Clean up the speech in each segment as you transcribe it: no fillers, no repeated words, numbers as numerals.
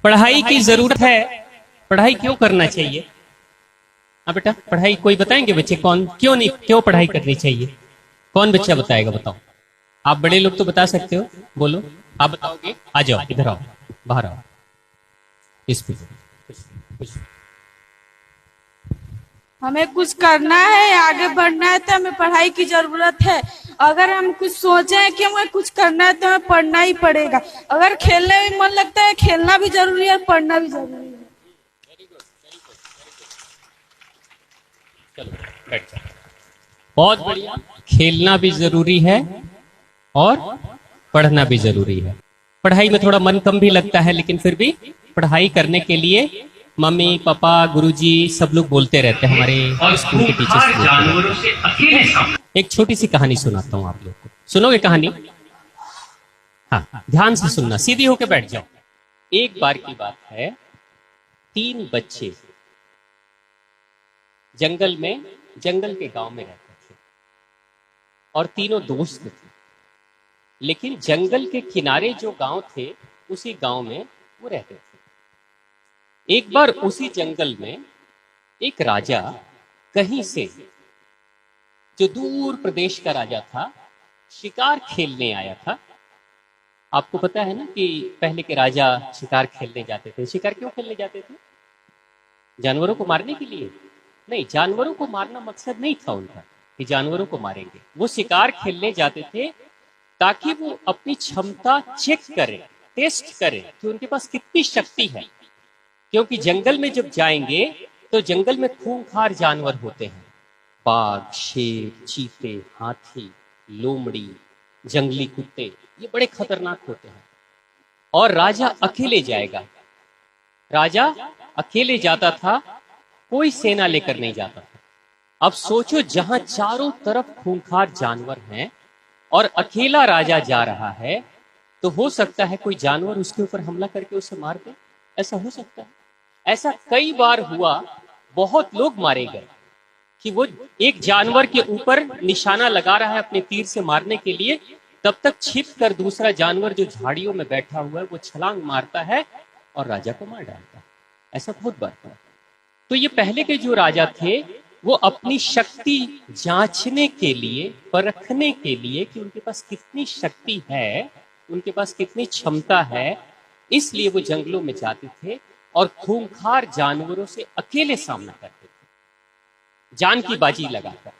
पढ़ाई की जरूरत है। पढ़ाई क्यों करना चाहिए? हाँ बेटा, पढ़ाई कोई बताएंगे बच्चे? कौन, क्यों नहीं, क्यों पढ़ाई करनी चाहिए? कौन बच्चा बताएगा? बताओ। आप बड़े लोग तो बता सकते हो, बोलो। आप बताओगे? आ जाओ, इधर आओ, बाहर आओ। इस पे हमें कुछ करना है, आगे बढ़ना है तो हमें पढ़ाई की जरूरत है। अगर हम कुछ सोचे कि हमें कुछ करना है तो हमें पढ़ना ही पड़ेगा। अगर खेलने में मन लगता है, खेलना भी जरूरी है, पढ़ना भी जरूरी है। चलो बैठ जाओ। बहुत बढ़िया। खेलना भी जरूरी है और पढ़ना भी जरूरी है। पढ़ाई में थोड़ा मन कम भी लगता है, लेकिन फिर भी पढ़ाई करने के लिए मम्मी पापा गुरुजी सब लोग बोलते रहते हैं, हमारे स्कूल के टीचर्स बोलते रहते हैं। एक छोटी सी कहानी सुनाता हूँ आप लोग को, सुनोगे कहानी? हाँ, ध्यान से सुनना, सीधी होके बैठ जाओ। एक बार की बात है, 3 बच्चे जंगल में, जंगल के गांव में रहते थे और तीनों दोस्त थे। लेकिन जंगल के किनारे जो गांव थे, उसी गांव में वो रहते थे। एक बार उसी जंगल में एक राजा कहीं से, जो दूर प्रदेश का राजा था, शिकार खेलने आया था। आपको पता है ना कि पहले के राजा शिकार खेलने जाते थे। शिकार क्यों खेलने जाते थे? जानवरों को मारने के लिए नहीं, जानवरों को मारना मकसद नहीं था उनका कि जानवरों को मारेंगे। वो शिकार खेलने जाते थे ताकि वो अपनी क्षमता चेक करें, टेस्ट करें कि उनके पास कितनी शक्ति है। क्योंकि जंगल में जब जाएंगे तो जंगल में खूंखार जानवर होते हैं, बाघ, शेर, चीते, हाथी, लोमड़ी, जंगली कुत्ते, ये बड़े खतरनाक होते हैं। और राजा अकेले जाएगा। राजा अकेले जाता था, कोई सेना लेकर नहीं जाता था। अब सोचो, जहां चारों तरफ खूंखार जानवर हैं और अकेला राजा जा रहा है, तो हो सकता है कोई जानवर उसके ऊपर हमला करके उसे मार दे। ऐसा हो सकता है। ऐसा कई बार हुआ, बहुत लोग मारे गए कि वो एक जानवर के ऊपर निशाना लगा रहा है अपने तीर से मारने के लिए, तब तक छिप कर दूसरा जानवर जो झाड़ियों में बैठा हुआ है वो छलांग मारता है और राजा को मार डालता है। ऐसा बहुत बार हुआ। तो ये पहले के जो राजा थे, वो अपनी शक्ति जांचने के लिए, परखने के लिए कि उनके पास कितनी शक्ति है, उनके पास कितनी क्षमता है, इसलिए वो जंगलों में जाते थे और खूंखार जानवरों से अकेले सामना करते थे, जान की बाजी लगाकर।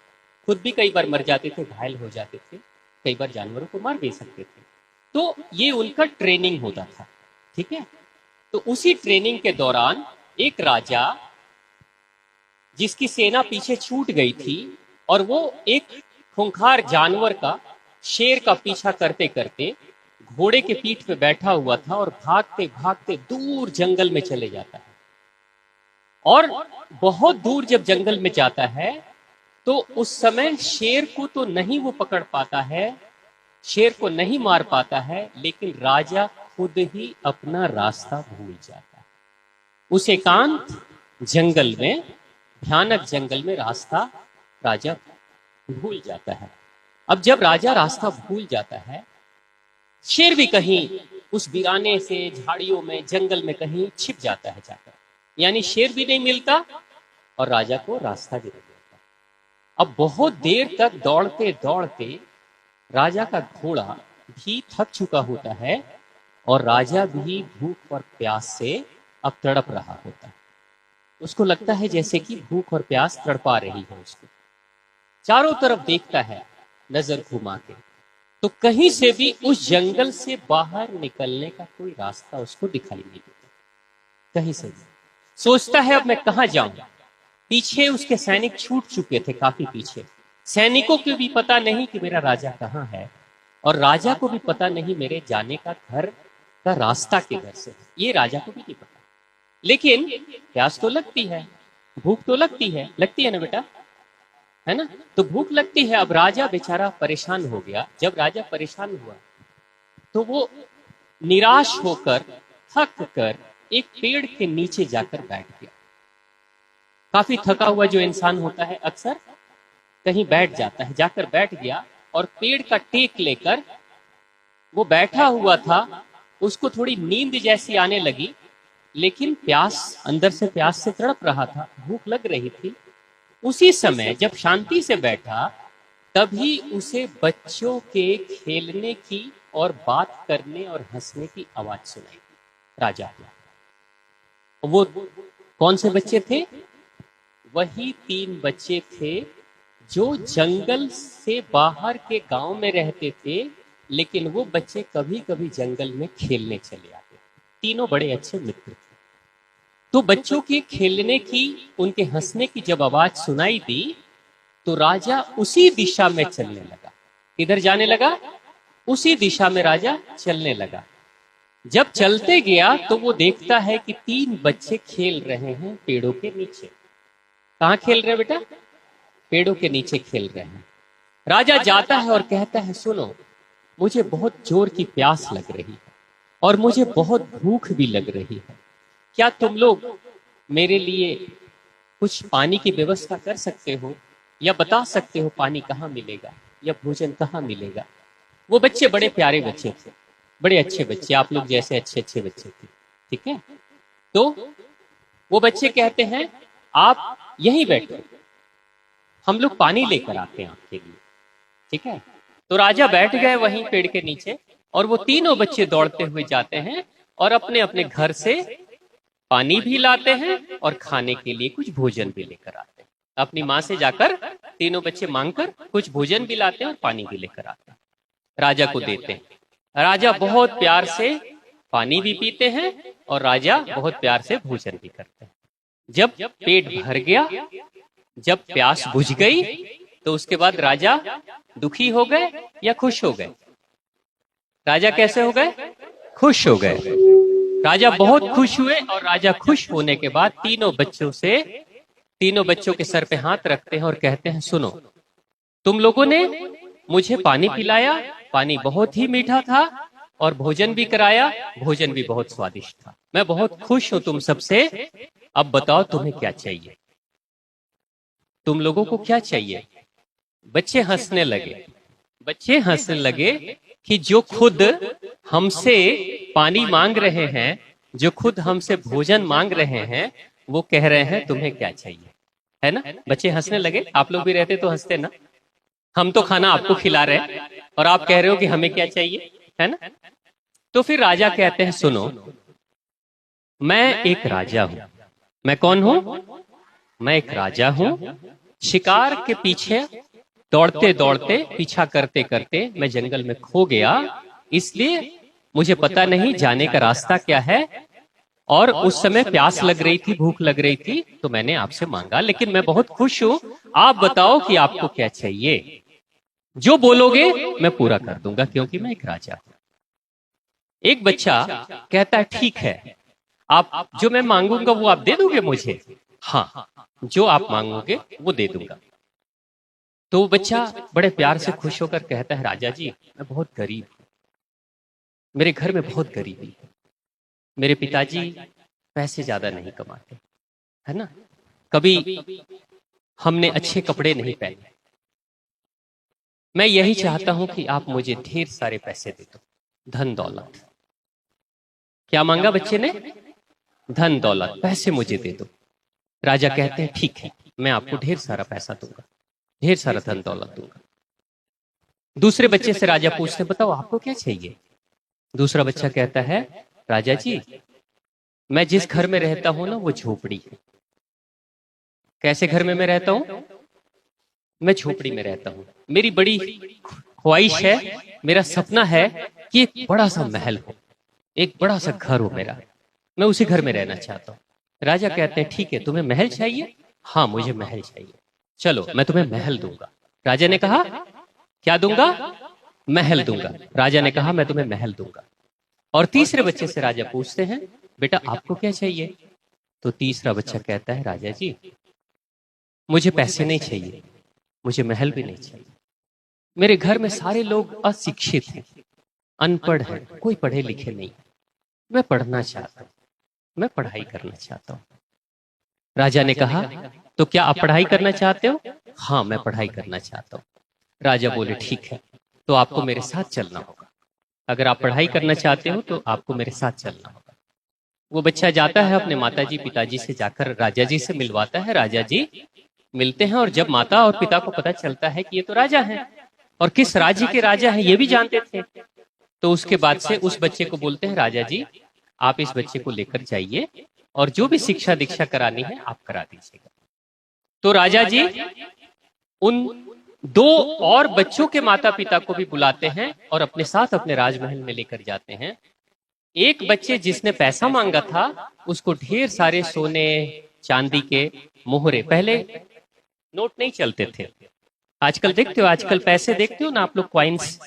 खुद भी कई बार मर जाते थे, घायल हो जाते थे, कई बार जानवरों को मार भी सकते थे। तो ये उनका ट्रेनिंग होता था, ठीक है। तो उसी ट्रेनिंग के दौरान एक राजा, जिसकी सेना पीछे छूट गई थी, और वो एक खूंखार जानवर का, शेर का पीछा करते करते घोड़े के पीठ पे बैठा हुआ था और भागते भागते दूर जंगल में चले जाता है। और बहुत दूर जब जंगल में जाता है तो उस समय शेर को तो नहीं वो पकड़ पाता है, शेर को नहीं मार पाता है, लेकिन राजा खुद ही अपना रास्ता भूल जाता है। उस एकांत जंगल में, भयानक जंगल में रास्ता राजा भूल जाता है। अब जब राजा रास्ता भूल जाता है, शेर भी कहीं उस वीराने से झाड़ियों में, जंगल में कहीं छिप जाता है जाकर, यानी शेर भी नहीं मिलता और राजा को रास्ता भी नहीं मिलता। अब बहुत देर तक दौड़ते दौड़ते राजा का घोड़ा भी थक चुका होता है और राजा भी भूख और प्यास से अब तड़प रहा होता है। उसको लगता है जैसे कि भूख और प्यास तड़पा रही है उसको। चारों तरफ देखता है नजर घुमा के, तो कहीं से भी उस जंगल से बाहर निकलने का कोई रास्ता उसको दिखाई नहीं देता, कहीं से भी। सोचता है अब मैं कहां जाऊं। पीछे उसके सैनिक छूट चुके थे, काफी पीछे। सैनिकों को भी पता नहीं कि मेरा राजा कहाँ है, और राजा को भी पता नहीं मेरे जाने का घर का रास्ता किधर से, ये राजा को भी नहीं पता। लेकिन प्यास तो लगती है, भूख तो लगती है ना बेटा, है ना? तो भूख लगती है। अब राजा बेचारा परेशान हो गया। जब राजा परेशान हुआ तो वो निराश होकर, थक कर एक पेड़ के नीचे जाकर बैठ गया। काफी थका हुआ जो इंसान होता है अक्सर कहीं बैठ जाता है, जाकर बैठ गया और पेड़ का टेक लेकर वो बैठा हुआ था। उसको थोड़ी नींद जैसी आने लगी लेकिन प्यास, अंदर से प्यास से तड़प रहा था, भूख लग रही थी। उसी समय जब शांति से बैठा, तभी उसे बच्चों के खेलने की और बात करने और हंसने की आवाज सुनाई दी। राजा, वो कौन से बच्चे थे? वही 3 बच्चे थे जो जंगल से बाहर के गांव में रहते थे, लेकिन वो बच्चे कभी कभी जंगल में खेलने चले आते। तीनों बड़े अच्छे मित्र थे। तो बच्चों के खेलने की, उनके हंसने की जब आवाज सुनाई दी, तो राजा उसी दिशा में चलने लगा। किधर जाने लगा? उसी दिशा में राजा चलने लगा। जब चलते गया तो वो देखता है कि 3 बच्चे खेल रहे हैं पेड़ों के नीचे। कहाँ खेल रहे हैं बेटा? पेड़ों के नीचे खेल रहे हैं। राजा जाता है और कहता है, सुनो, मुझे बहुत जोर की प्यास लग रही है और मुझे बहुत भूख भी लग रही है। क्या तुम लोग मेरे लिए कुछ पानी की व्यवस्था कर सकते हो, या बता सकते हो पानी कहाँ मिलेगा या भोजन कहाँ मिलेगा? वो बच्चे बड़े प्यारे बच्चे थे, बड़े अच्छे बच्चे, आप लोग जैसे अच्छे अच्छे बच्चे थे, ठीक है। तो वो बच्चे कहते हैं, आप यहीं बैठो, हम लोग पानी लेकर आते हैं आपके लिए, ठीक है। तो राजा बैठ गए वहीं पेड़ के नीचे, और वो तीनों बच्चे दौड़ते हुए जाते हैं और अपने अपने घर से पानी भी लाते हैं और खाने के लिए कुछ भोजन भी लेकर आते हैं। अपनी माँ से जाकर तीनों बच्चे मांगकर कुछ भोजन भी लाते हैं और पानी भी लेकर आते हैं, राजा को देते हैं। राजा बहुत प्यार से पानी भी पीते हैं और राजा बहुत प्यार से भोजन भी करते हैं। जब पेट भर गया, जब प्यास बुझ गई, तो उसके बाद राजा दुखी हो गए या खुश हो गए? राजा कैसे हो गए? खुश हो गए। राजा बहुत खुश हुए, और राजा खुश होने के बाद तीनों बच्चों के सर पे हाथ रखते हैं और कहते हैं, सुनो, तुम लोगों ने मुझे पानी पिलाया, पानी बहुत ही मीठा था, और भोजन भी कराया, भोजन भी बहुत स्वादिष्ट था। मैं बहुत खुश हूं तुम सबसे। अब बताओ तुम्हें क्या चाहिए? तुम लोगों को क्या चाहिए? बच्चे हंसने लगे। बच्चे हंसने लगे कि जो खुद हमसे पानी मांग रहे हैं, जो खुद हमसे भोजन मांग रहे हैं, वो कह रहे हैं तुम्हें क्या चाहिए, है ना। बच्चे हंसने लगे। आप लोग भी रहते तो हंसते ना। हम तो खाना आपको खिला रहे हैं और आप कह रहे हो कि हमें क्या चाहिए, है ना। तो फिर राजा कहते हैं, सुनो, मैं एक राजा हूं। मैं कौन हूं? मैं एक राजा हूं। शिकार के पीछे दौड़ते दौड़ते, पीछा करते करते मैं जंगल में खो गया, इसलिए मुझे पता नहीं जाने का रास्ता क्या है, और उस समय प्यास लग रही थी, भूख लग रही थी, तो मैंने आपसे मांगा, लेकिन मैं बहुत खुश हूं। आप बताओ कि आपको क्या चाहिए? जो बोलोगे मैं पूरा कर दूंगा, क्योंकि मैं एक राजा हूं। एक बच्चा कहता है, ठीक है, आप जो मैं मांगूंगा वो आप दे दोगे मुझे? हाँ, जो आप मांगोगे वो दे दूंगा। तो वो बच्चा बड़े प्यार से खुश होकर कहता है, राजा जी, मैं बहुत गरीब हूं, मेरे घर में बहुत गरीबी है, मेरे पिताजी पैसे ज्यादा नहीं कमाते, है ना, कभी हमने अच्छे कपड़े नहीं पहने। मैं यही चाहता हूं कि आप मुझे ढेर सारे पैसे दे दो, धन दौलत। क्या मांगा बच्चे ने? धन दौलत, पैसे मुझे दे दो। राजा कहते हैं, ठीक है, मैं आपको ढेर सारा पैसा दूंगा, ढेर सारा धन दौलत दूंगा। दूसरे बच्चे से राजा पूछते हैं, बताओ आपको क्या चाहिए? दूसरा बच्चा कहता है, राजा जी, मैं जिस घर में रहता हूं ना, वो झोपड़ी है। कैसे घर में मैं रहता हूं? मैं झोपड़ी में रहता हूं। मेरी बड़ी ख्वाहिश है, मेरा सपना है कि एक बड़ा सा महल हो, एक बड़ा सा घर हो मेरा, मैं उसी घर में रहना चाहता हूं। राजा कहते हैं, ठीक है, तुम्हें महल चाहिए? हाँ, मुझे महल चाहिए, चलो मैं तुम्हें महल दूंगा। राजा ने कहा, क्या दूंगा? महल दूंगा। राजा ने कहा, मैं तुम्हें महल दूंगा। और तीसरे बच्चे से राजा पूछते हैं, बेटा आपको क्या चाहिए? तो तीसरा बच्चा कहता है, राजा जी, मुझे पैसे नहीं चाहिए, मुझे महल भी नहीं चाहिए। मेरे घर में सारे लोग अशिक्षित हैं, अनपढ़ हैं, कोई पढ़े लिखे नहीं। मैं पढ़ना चाहता हूं, मैं पढ़ाई करना चाहता हूं। राजा ने कहा, तो क्या आप पढ़ाई करना चाहते हो? हाँ, मैं पढ़ाई करना चाहता हूं। राजा बोले, ठीक है, तो आपको मेरे साथ चलना होगा। अगर आप पढ़ाई करना चाहते हो तो आपको मेरे साथ चलना होगा। वो बच्चा जाता है अपने माताजी पिताजी से जाकर राजा जी से मिलवाता है। राजा जी मिलते हैं और जब माता और पिता को पता चलता है कि ये तो राजा हैं और किस राज्य के राजा हैं ये भी जानते थे, तो उसके बाद से उस बच्चे को बोलते हैं राजा जी आप इस बच्चे को लेकर जाइए और जो भी शिक्षा दीक्षा करानी है आप करा दीजिएगा। तो राजा जी उन दो और बच्चों के माता पिता को भी बुलाते हैं और अपने साथ अपने राजमहल में लेकर जाते हैं। एक बच्चे जिसने पैसा मांगा था उसको ढेर सारे सोने चांदी के मोहरे, पहले नोट नहीं चलते थे, आजकल देखते हो, आजकल पैसे देखते हो ना आप लोग, क्वाइंस,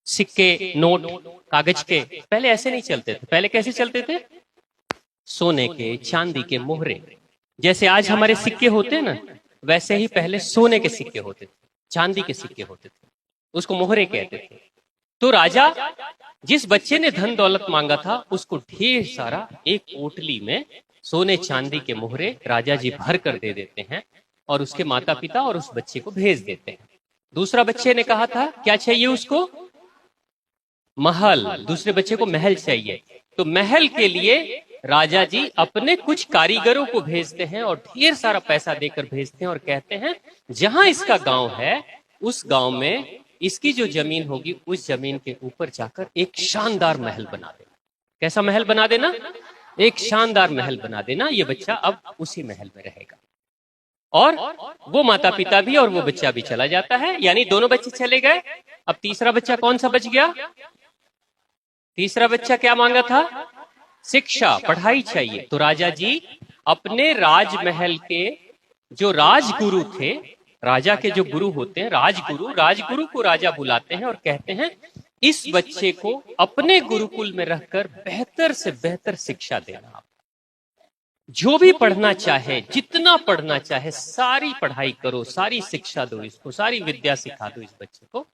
सिक्के, नोट कागज के, पहले ऐसे नहीं चलते थे। पहले कैसे चलते थे? सोने के चांदी के मोहरे। जैसे आज हमारे सिक्के होते हैं ना, वैसे ही पहले सोने के सिक्के होते थे, चांदी के सिक्के होते थे, उसको मोहरे कहते थे। तो राजा जिस बच्चे ने धन दौलत मांगा था उसको ढेर सारा एक पोटली में सोने चांदी के मोहरे राजा जी भर कर दे देते हैं और उसके माता पिता और उस बच्चे को भेज देते हैं। दूसरा बच्चे ने कहा था क्या चाहिए उसको? महल। दूसरे बच्चे को महल चाहिए। तो महल के लिए राजा जी अपने कुछ कारीगरों को भेजते हैं और ढेर सारा पैसा देकर भेजते हैं और कहते हैं जहां इसका गांव है उस गांव में इसकी जो जमीन होगी उस जमीन के ऊपर जाकर एक शानदार महल बना देना। कैसा महल बना देना? एक शानदार महल बना देना। ये बच्चा अब उसी महल में रहेगा। और वो माता पिता भी और वो बच्चा भी चला जाता है, यानी दोनों बच्चे चले गए। अब तीसरा बच्चा कौन सा बच गया? तीसरा बच्चा क्या मांगा था? शिक्षा, पढ़ाई चाहिए। तो राजा जी अपने राजमहल के जो राजगुरु थे, राजा के जो गुरु होते हैं राजगुरु को राजा बुलाते हैं और कहते हैं इस बच्चे को अपने गुरुकुल में रहकर बेहतर से बेहतर शिक्षा देना। आप जो भी पढ़ना चाहे, जितना पढ़ना चाहे, सारी पढ़ाई करो, सारी शिक्षा दो इसको, सारी विद्या सिखा दो इस बच्चे को,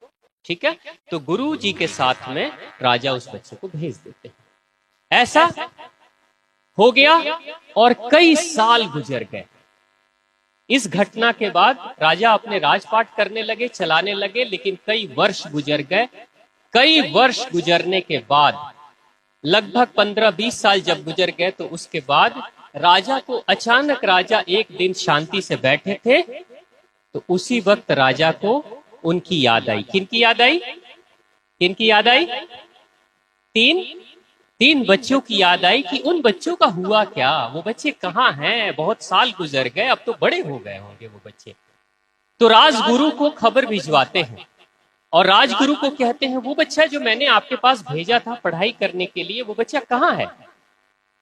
ठीक है? तो गुरु जी के साथ में राजा उस बच्चे को भेज देते हैं। ऐसा हो गया और कई साल गुजर गए। इस घटना के बाद राजा अपने राजपाट करने लगे, चलाने लगे, लेकिन कई वर्ष गुजर गए। कई वर्ष गुजरने के बाद लगभग 15-20 साल जब गुजर गए तो उसके बाद राजा को अचानक, राजा एक दिन शांति से बैठे थे तो उसी वक्त राजा को उनकी याद आई। किनकी याद आई? किनकी याद आई? तीन बच्चों की याद आई कि उन बच्चों का हुआ क्या, वो बच्चे कहाँ हैं, बहुत साल गुजर गए, अब तो बड़े हो गए होंगे वो बच्चे। तो राजगुरु को खबर भिजवाते हैं और राजगुरु को कहते हैं वो बच्चा जो मैंने आपके पास भेजा था पढ़ाई करने के लिए, वो बच्चा कहाँ है?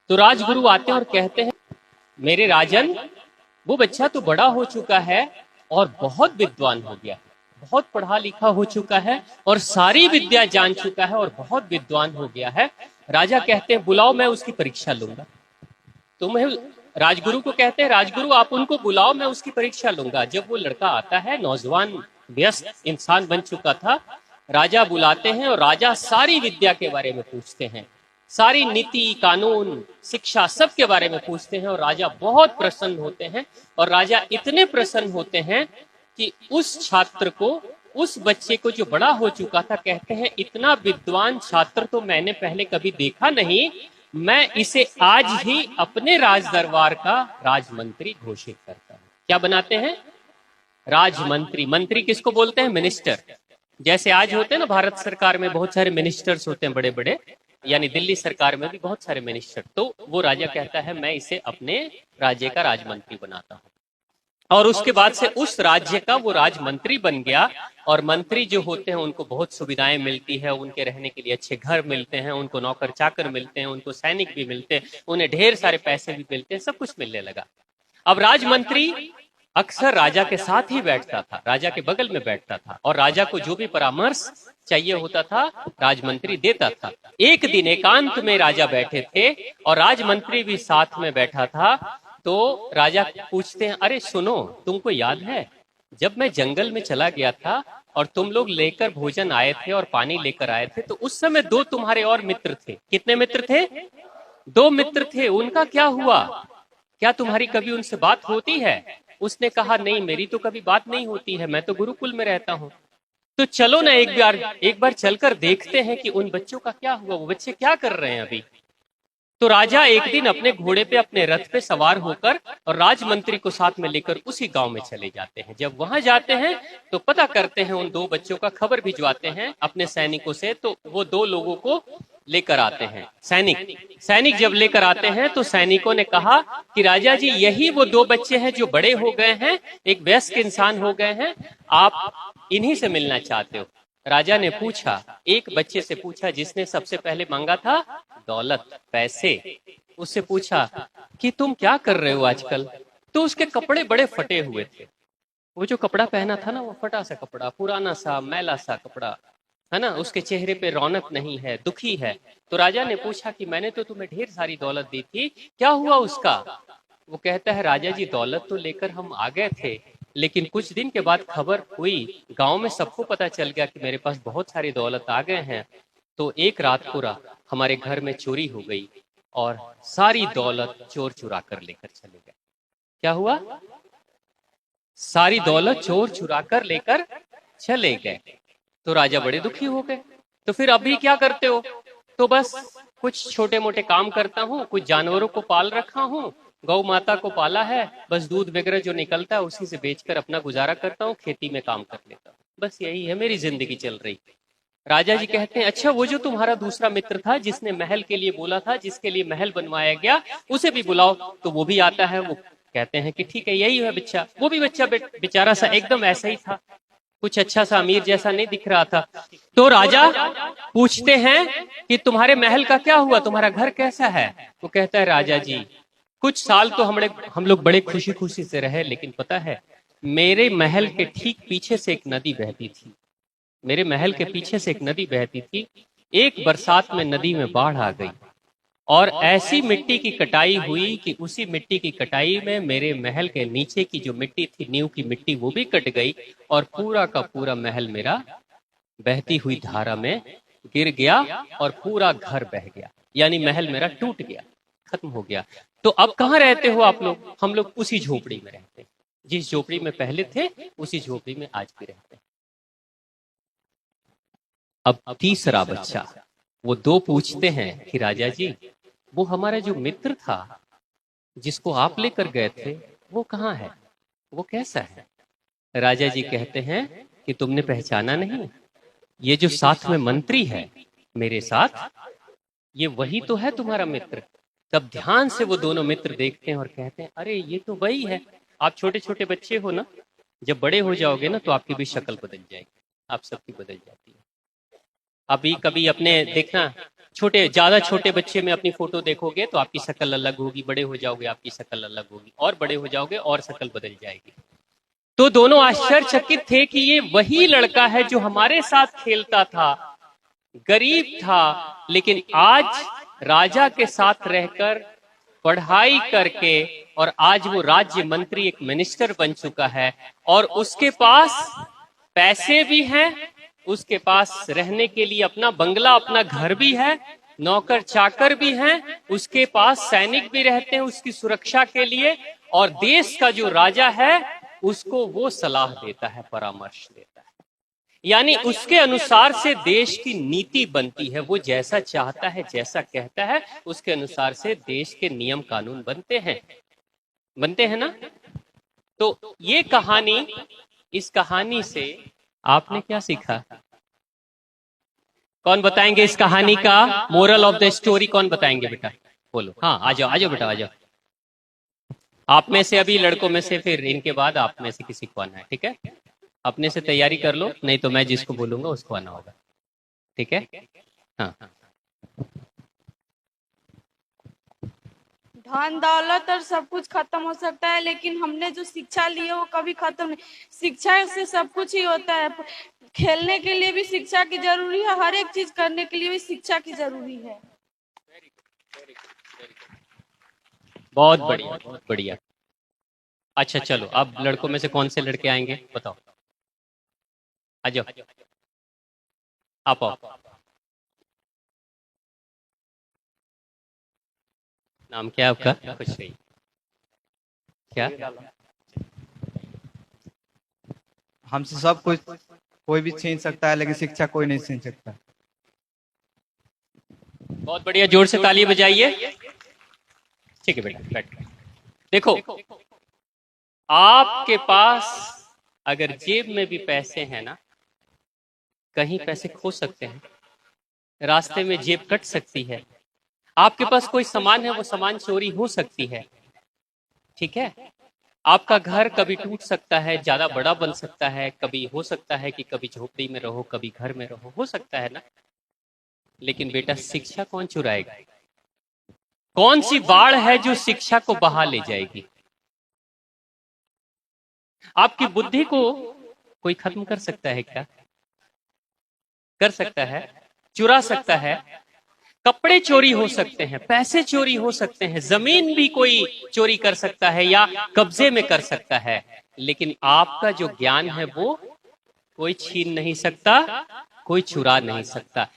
तो राजगुरु आते हैं और कहते हैं मेरे राजन, वो बच्चा तो बड़ा हो चुका है और बहुत विद्वान हो गया, बहुत पढ़ा लिखा हो चुका है और सारी विद्या जान चुका है और बहुत विद्वान हो गया है। राजा कहते हैं बुलाओ, मैं उसकी परीक्षा लूंगा। तो मैं राजगुरु को कहते हैं राजगुरु आप उनको बुलाओ, मैं उसकी परीक्षा लूंगा। जब वो लड़का आता है, नौजवान व्यस्त इंसान बन चुका था, राजा बुलाते हैं और राजा सारी विद्या के बारे में पूछते हैं, सारी नीति कानून शिक्षा सब के बारे में पूछते हैं और राजा बहुत प्रसन्न होते हैं। और राजा इतने प्रसन्न होते हैं कि उस छात्र को, उस बच्चे को जो बड़ा हो चुका था, कहते हैं इतना विद्वान छात्र तो मैंने पहले कभी देखा नहीं, मैं इसे आज ही अपने राज दरबार का राजमंत्री घोषित करता हूं। क्या बनाते हैं? राजमंत्री। मंत्री किसको बोलते हैं? मिनिस्टर। जैसे आज होते हैं ना भारत सरकार में बहुत सारे मिनिस्टर्स होते हैं बड़े बड़े, यानी दिल्ली सरकार में भी बहुत सारे मिनिस्टर। तो वो राजा कहता है मैं इसे अपने राज्य का राजमंत्री बनाता हूं। और उसके बाद से उस राज्य का वो राजमंत्री बन गया। और मंत्री जो होते हैं उनको बहुत सुविधाएं मिलती है, उनके रहने के लिए अच्छे घर मिलते हैं, उनको नौकर चाकर मिलते हैं, उनको सैनिक भी मिलते हैं, उन्हें ढेर सारे पैसे भी मिलते हैं, सब कुछ मिलने लगा। अब राजमंत्री अक्सर राजा के साथ ही बैठता था, राजा के बगल में बैठता था और राजा को जो भी परामर्श चाहिए होता था राजमंत्री देता था। एक दिन एकांत में राजा बैठे थे और राजमंत्री भी साथ में बैठा था। तो राजा पूछते हैं अरे सुनो, तुमको याद है जब मैं जंगल में चला गया था और तुम लोग लेकर भोजन आए थे और पानी लेकर आए थे, तो उस समय दो तुम्हारे और मित्र थे। कितने मित्र थे? दो मित्र थे। उनका क्या हुआ? क्या तुम्हारी कभी उनसे बात होती है? उसने कहा नहीं, मेरी तो कभी बात नहीं होती है, मैं तो गुरुकुल में रहता हूँ। तो चलो ना एक बार चलकर देखते हैं कि उन बच्चों का क्या हुआ, वो बच्चे क्या कर रहे हैं अभी। तो राजा एक दिन अपने घोड़े पे अपने रथ पे सवार होकर और राजमंत्री को साथ में लेकर उसी गांव में चले जाते हैं। जब वहां जाते हैं तो पता करते हैं, उन दो बच्चों का खबर भिजवाते हैं अपने सैनिकों से। तो वो दो लोगों को लेकर आते हैं। सैनिक जब लेकर आते हैं तो सैनिकों ने कहा कि राजा जी, यही वो दो बच्चे हैं जो बड़े हो गए हैं, एक वयस्क इंसान हो गए हैं, आप इन्हीं से मिलना चाहते हो। राजा ने पूछा, एक बच्चे से पूछा जिसने सबसे पहले मांगा था दौलत, पैसे, उससे पूछा कि तुम क्या कर रहे हो आजकल। तो उसके कपड़े बड़े फटे हुए थे। वो जो कपड़ा पहना था ना, वो फटा सा कपड़ा, पुराना सा मैला सा कपड़ा है ना, उसके चेहरे पे रौनक नहीं है, दुखी है। तो राजा ने पूछा कि मैंने तो तुम्हें ढेर सारी दौलत दी थी, क्या हुआ उसका। वो कहता है, राजा जी दौलत तो लेकर हम आ गए थे, लेकिन कुछ दिन के बाद खबर हुई, गांव में सबको पता चल गया कि मेरे पास बहुत सारी दौलत आ गए हैं। तो एक रात पूरा हमारे घर में चोरी हो गई और सारी दौलत चोर चुरा कर लेकर चले गए। क्या हुआ? सारी दौलत चोर चुरा कर लेकर चले गए। तो राजा बड़े दुखी हो गए। तो फिर अभी क्या करते हो? तो बस कुछ छोटे मोटे काम करता हूँ, कुछ जानवरों को पाल रखा हूँ, गौ माता को पाला है, बस दूध वगैरह जो निकलता है उसी से बेचकर अपना गुजारा करता हूँ, खेती में काम कर लेता हूँ, बस यही है मेरी जिंदगी चल रही। राजा जी कहते हैं, अच्छा वो जो तुम्हारा दूसरा मित्र था जिसने महल के लिए बोला था, जिसके लिए महल बनवाया गया, उसे भी बुलाओ। तो वो भी आता है। वो कहते हैं कि ठीक है, यही है बच्चा। वो भी बच्चा बेचारा सा एकदम ऐसा ही था, कुछ अच्छा सा अमीर जैसा नहीं दिख रहा था। तो राजा पूछते हैं कि तुम्हारे महल का क्या हुआ, तुम्हारा घर कैसा है। वो कहता है, राजा जी कुछ साल तो हम लोग बड़े खुशी खुशी से रहे, लेकिन पता है मेरे महल के ठीक पीछे से एक नदी बहती थी, मेरे महल के पीछे से एक नदी बहती थी। एक बरसात में नदी में बाढ़ आ गई और ऐसी मिट्टी की कटाई हुई कि उसी मिट्टी की कटाई में मेरे महल के नीचे की जो मिट्टी थी, नींव की मिट्टी, वो भी कट गई और पूरा का पूरा महल मेरा बहती हुई धारा में गिर गया और पूरा घर बह गया, यानी महल मेरा टूट गया, खत्म हो गया। तो अब कहाँ रहते हो आप लोग? हम लोग उसी झोपड़ी में रहते हैं, जिस झोपड़ी में पहले थे उसी झोपड़ी में आज भी रहते हैं। अब तीसरा बच्चा, वो दो पूछते हैं कि राजा जी वो हमारा जो मित्र था जिसको आप लेकर गए थे, वो कहाँ है, वो कैसा है। राजा जी कहते हैं कि तुमने पहचाना नहीं, ये जो साथ में मंत्री है मेरे साथ, ये वही तो है तुम्हारा मित्र। तब ध्यान से वो दोनों मित्र देखते हैं और कहते हैं, अरे ये तो वही है। आप छोटे छोटे बच्चे हो ना, जब बड़े हो जाओगे ना तो आपकी भी शक्ल बदल जाएगी, आप सबकी बदल जाती है। अभी कभी अपने देखना, छोटे ज्यादा छोटे बच्चे में अपनी फोटो देखोगे तो आपकी शक्ल अलग होगी, बड़े हो जाओगे आपकी शक्ल अलग होगी, और बड़े हो जाओगे और शक्ल बदल जाएगी। तो दोनों आश्चर्यचकित थे कि ये वही लड़का है जो हमारे साथ खेलता था, गरीब था, लेकिन आज राजा के साथ रहकर पढ़ाई करके और आज वो राज्य मंत्री, एक मिनिस्टर बन चुका है और उसके पास पैसे भी हैं, उसके पास रहने के लिए अपना बंगला, अपना घर भी है, नौकर चाकर भी हैं, उसके पास सैनिक भी रहते हैं उसकी सुरक्षा के लिए, और देश का जो राजा है उसको वो सलाह देता है, परामर्श देता है, यानी उसके अनुसार से देश की नीति बनती है। वो जैसा चाहता है, जैसा कहता है, उसके अनुसार से देश के नियम कानून बनते हैं ना। तो ये कहानी, इस कहानी से आपने क्या सीखा? कौन बताएंगे इस कहानी का मोरल ऑफ द स्टोरी? कौन बताएंगे बेटा? बोलो। हाँ, आ जाओ बेटा, आ जाओ। आप में से, अभी लड़कों में से, फिर इनके बाद आप में से किसी को आना है, ठीक है? अपने से तैयारी कर लो, नहीं तो मैं जिसको बोलूंगा उसको आना होगा, ठीक है? हाँ। धन दौलत और सब कुछ खत्म हो सकता है, लेकिन हमने जो शिक्षा ली है वो कभी खत्म नहीं। शिक्षा से सब कुछ ही होता है। खेलने के लिए भी शिक्षा की जरूरी है, हर एक चीज करने के लिए भी शिक्षा की जरूरी है। बहुत बढ़िया, बहुत बढ़िया। अच्छा चलो, अब लड़कों में से कौन से लड़के आएंगे बताओ? आ जाओ, आप आओ। नाम क्या है आपका? कुछ नहीं, क्या? हमसे सब कुछ कोई भी छीन सकता है, लेकिन शिक्षा कोई नहीं छीन सकता। बहुत बढ़िया, जोर से ताली बजाइए। ठीक है बेटा, बैठ। देखो, आपके पास अगर जेब में भी पैसे हैं ना, कहीं पैसे खो सकते हैं, रास्ते में जेब कट सकती है, आपके पास कोई सामान है वो सामान चोरी हो सकती है, ठीक है। आपका घर कभी टूट सकता है, ज्यादा बड़ा बन सकता है, कभी हो सकता है कि कभी झोपड़ी में रहो, कभी घर में रहो, हो सकता है ना। लेकिन बेटा, शिक्षा कौन चुराएगा? कौन सी बाढ़ है जो शिक्षा को बहा ले जाएगी? आपकी बुद्धि को कोई खत्म कर सकता है क्या? कर सकता है? चुरा सकता है? कपड़े चोरी हो सकते हैं, पैसे चोरी हो सकते हैं, जमीन भी कोई चोरी कर सकता है या कब्जे में कर सकता है, लेकिन आपका जो ज्ञान है वो कोई छीन नहीं सकता, कोई चुरा नहीं सकता।